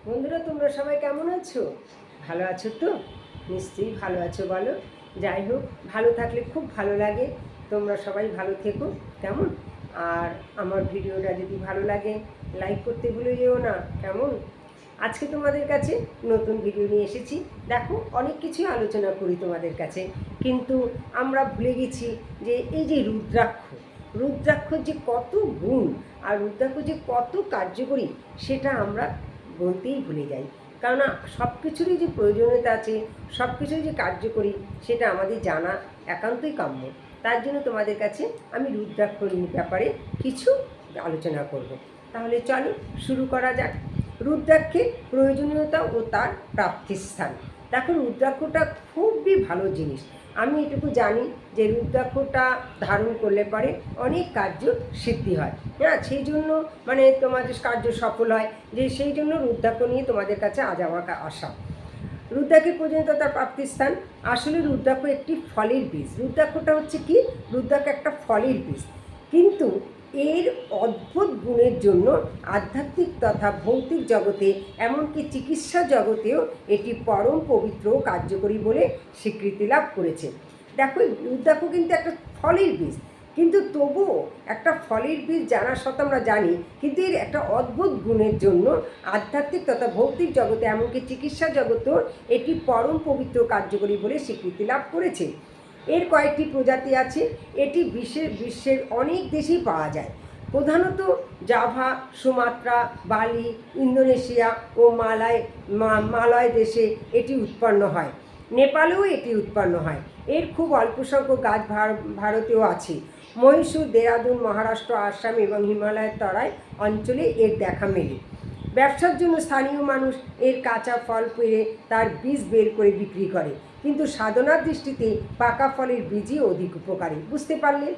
বন্ধুরা, তোমরা সবাই কেমন আছো? ভালো আছো তো? নিশ্চয়ই ভালো আছো বলো। যাই হোক, ভালো থাকলে খুব ভালো লাগে। তোমরা সবাই ভালো থেকো, কেমন? আর আমার ভিডিওটা যদি ভালো লাগে লাইক করতে ভুলে যেও না, কেমন? আজকে তোমাদের কাছে নতুন ভিডিও নিয়ে এসেছি। দেখো, অনেক কিছুই আলোচনা করি তোমাদের কাছে, কিন্তু আমরা ভুলে গেছি যে এই যে রুদ্রাক্ষর যে কত গুণ আর রুদ্রাক্ষ যে কত কার্যকরী সেটা আমরা বলতেই ভুলে যাই। কেননা সব কিছুরই যে প্রয়োজনীয়তা আছে, সব কিছুই যে কার্যকরী সেটা আমাদের জানা একান্তই কাম্য। তার জন্য তোমাদের কাছে আমি রুদ্রাক্ষর ব্যাপারে কিছু আলোচনা করব। তাহলে চলো শুরু করা যাক। রুদ্রাক্ষের প্রয়োজনীয়তা ও তার প্রাপ্তিস্থান। দেখো, রুদ্রাক্ষটা খুবই ভালো জিনিস। আমি এটুকু জানি যে রুদ্রাক্ষটা ধারণ করলে পরে অনেক কার্য সিদ্ধি হয়। হ্যাঁ, সেই জন্য মানে তোমাদের কার্য সফল হয়, যে সেই জন্য রুদ্রাক্ষ নিয়ে তোমাদের কাছে আজ আমার আসা। রুদ্রাক্ষের পর্যন্ত তার প্রাপ্তিস্থান। আসলে রুদ্রাক্ষ একটি ফলের বীজ। রুদ্রাক্ষটা হচ্ছে কি? রুদ্রাক্ষ একটা ফলের বীজ, কিন্তু এর অদ্ভুত গুণের জন্য আধ্যাত্মিক তথা ভৌতিক জগতে, এমনকি চিকিৎসা জগতেও এটি পরম পবিত্র ও কার্যকরী বলে স্বীকৃতি লাভ করেছে। দেখো, রুদ্রাক্ষ কিন্তু একটা ফলের বীজ, কিন্তু তবুও একটা ফলের বীজ জানা সত্ত্বেও আমরা জানি, কিন্তু এর একটা অদ্ভুত গুণের জন্য আধ্যাত্মিক তথা ভৌতিক জগতে, এমনকি চিকিৎসা জগতেও এটি পরম পবিত্র কার্যকরী বলে স্বীকৃতি লাভ করেছে। এর কয়েকটি প্রজাতি আছে। এটি বিশ্বের অনেক দেশেই পাওয়া যায়। প্রধানত জাভা, সুমাত্রা, বালি, ইন্দোনেশিয়া ও মালয় দেশে এটি উৎপন্ন হয়। নেপালেও এটি উৎপন্ন হয়। এর খুব অল্প সংখ্যক গাছ ভারতেও আছে। মহীশূর, দেরাদুন, মহারাষ্ট্র, আসাম এবং হিমালয়ের তরাই অঞ্চলে এর দেখা মেলে। ব্যবসার জন্য স্থানীয় মানুষ এর কাঁচা ফল পেড়ে তার বীজ বের করে বিক্রি করে, কিন্তু সাধনার দৃষ্টিতে পাকা ফলের বীজই অধিক উপকারী। বুঝতে পারলে?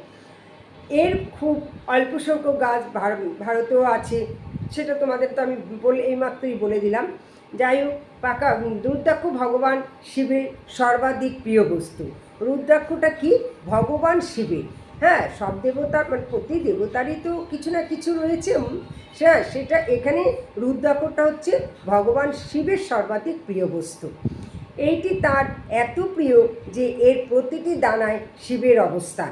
এর খুব অল্প সংখ্যক গাছ ভারতেও আছে, সেটা তোমাদের তো আমি এইমাত্রই বলে দিলাম। যাই হোক, রুদ্রাক্ষ ভগবান শিবের সর্বাধিক প্রিয় বস্তু। রুদ্রাক্ষটা কি? ভগবান শিবের। হ্যাঁ, সব দেবতার মানে প্রতি দেবতারই তো কিছু না কিছু রয়েছে। সেটা এখানে রুদ্রাক্ষটা হচ্ছে ভগবান শিবের সর্বাধিক প্রিয় বস্তু। এইটি তার এত প্রিয় যে এর প্রতিটি দানায় শিবের অবস্থান।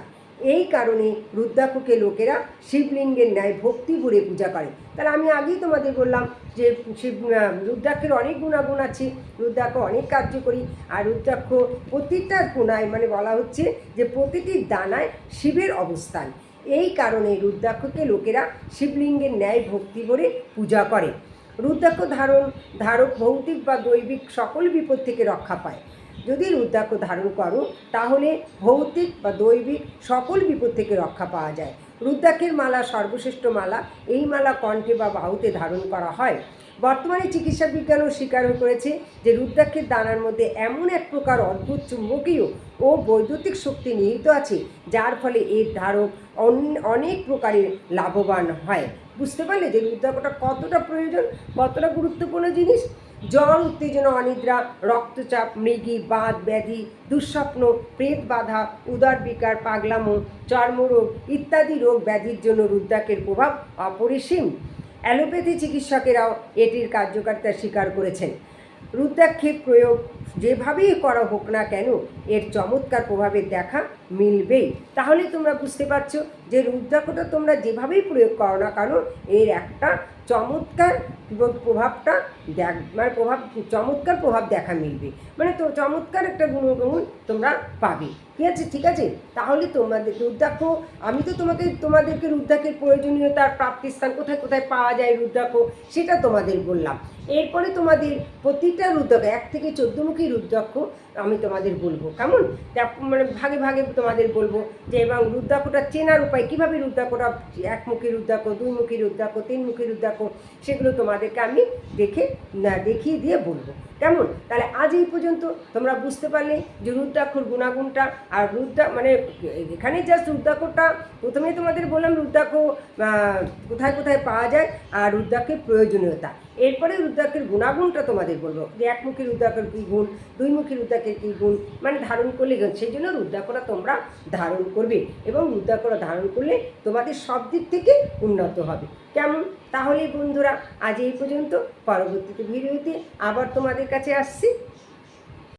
এই কারণে রুদ্রাক্ষকে লোকেরা শিবলিঙ্গের ন্যায় ভক্তি ভরে পূজা করে। তাহলে আমি আগেই তোমাদের বললাম যে রুদ্রাক্ষের অনেক গুণাগুণ আছে, রুদ্রাক্ষ অনেক কার্যকরী। আর রুদ্রাক্ষ প্রতিটা কোণায় মানে বলা হচ্ছে যে প্রতিটি দানায় শিবের অবস্থান। এই কারণে রুদ্রাক্ষকে লোকেরা শিবলিঙ্গের ন্যায় ভক্তি ভরে পূজা করে। রুদ্রাক্ষ ধারক ভৌতিক বা দৈবিক সকল বিপদ থেকে রক্ষা পায়। যদি রুদ্রাক্ষ ধারণ করো তাহলে ভৌতিক বা দৈবিক সকল বিপদ থেকে রক্ষা পাওয়া যায়। রুদ্রাক্ষের মালা সর্বশ্রেষ্ঠ মালা। এই মালা কণ্ঠে বা বাহুতে ধারণ করা হয়। বর্তমানে চিকিৎসা বিজ্ঞানও স্বীকার করেছে যে রুদ্রাক্ষের দানার মধ্যে এমন এক প্রকার অদ্ভুত চুম্বকীয় ও বৈদ্যুতিক শক্তি নিহিত আছে, যার ফলে এর ধারক অনেক প্রকারের লাভবান হয়। বুঝতে পারলে যে রুদ্রাক্ষটা কতটা প্রয়োজন, কতটা গুরুত্বপূর্ণ জিনিস? জ্বর, উত্তেজনা, অনিদ্রা, রক্তচাপ, মৃগী, বাত ব্যাধি, দুঃস্বপ্ন, প্রেত বাধা, উদর বিকার, পাগলামো, চর্মরোগ ইত্যাদি রোগ ব্যাধির জন্য রুদ্রাক্ষের প্রভাব অপরিসীম। অ্যালোপ্যাথি চিকিৎসকেরাও এটির কার্যকারিতা স্বীকার করেছেন। রুদ্রাক্ষের প্রয়োগ যেভাবেই করা হোক না কেন, এর চমৎকার প্রভাবের দেখা মিলবেই। তাহলে তোমরা বুঝতে পারছো যে রুদ্রাক্ষটা তোমরা যেভাবেই প্রয়োগ করো না কেন, এর একটা চমৎকার প্রভাবটা চমৎকার প্রভাব দেখা মিলবে। মানে তো চমৎকার একটা গুণগুণ তোমরা পাবে। ঠিক আছে। তাহলে তোমাদের রুদ্রাক্ষ, আমি তো তোমাদেরকে রুদ্রাক্ষের প্রয়োজনীয়তার প্রাপ্তিস্থান কোথায় কোথায় পাওয়া যায় রুদ্রাক্ষ সেটা তোমাদের বললাম। এরপরে তোমাদের প্রতিটা রুদ্রাক্ষ 1 থেকে 14মুখী রুদ্রাক্ষ আমি তোমাদের বলবো, কেমন? মানে ভাগে ভাগে তোমাদের বলবো যে, এবং রুদ্রাক্ষটা চেনার উপায়, কীভাবে রুদ্রাক্ষটা 1মুখী রুদ্রাক্ষ, 2মুখী রুদ্রাক্ষ, 3মুখী রুদ্রাক্ষ, সেগুলো তোমাদেরকে আমি দেখিয়ে দিয়ে বলবো, কেমন? তাহলে আজ এই পর্যন্ত তোমরা বুঝতে পারলে যে রুদ্রাক্ষর গুণাগুণটা। আর মানে এখানে জাস্ট রুদ্রাক্ষটা প্রথমে তোমাদের বললাম রুদ্রাক্ষ কোথায় কোথায় পাওয়া যায় আর রুদ্রাক্ষের প্রয়োজনীয়তা। এরপরে রুদ্রাক্ষের গুণাগুণটা তোমাদের বলবো যে একমুখী রুদ্রাক্ষের কী গুণ, দুইমুখী রুদ্রাক্ষের কী গুণ, মানে ধারণ করলে সেই জন্য রুদ্রাক্ষরা তোমরা ধারণ করবে এবং রুদ্রাক্ষরা ধারণ করলে তোমাদের সব দিক থেকে উন্নত হবে। কেমন? তাহলে বন্ধুরা আজ এই পর্যন্ত, পরবর্তীতে ভিডিওতে আবার তোমাদের কাছে আসছি।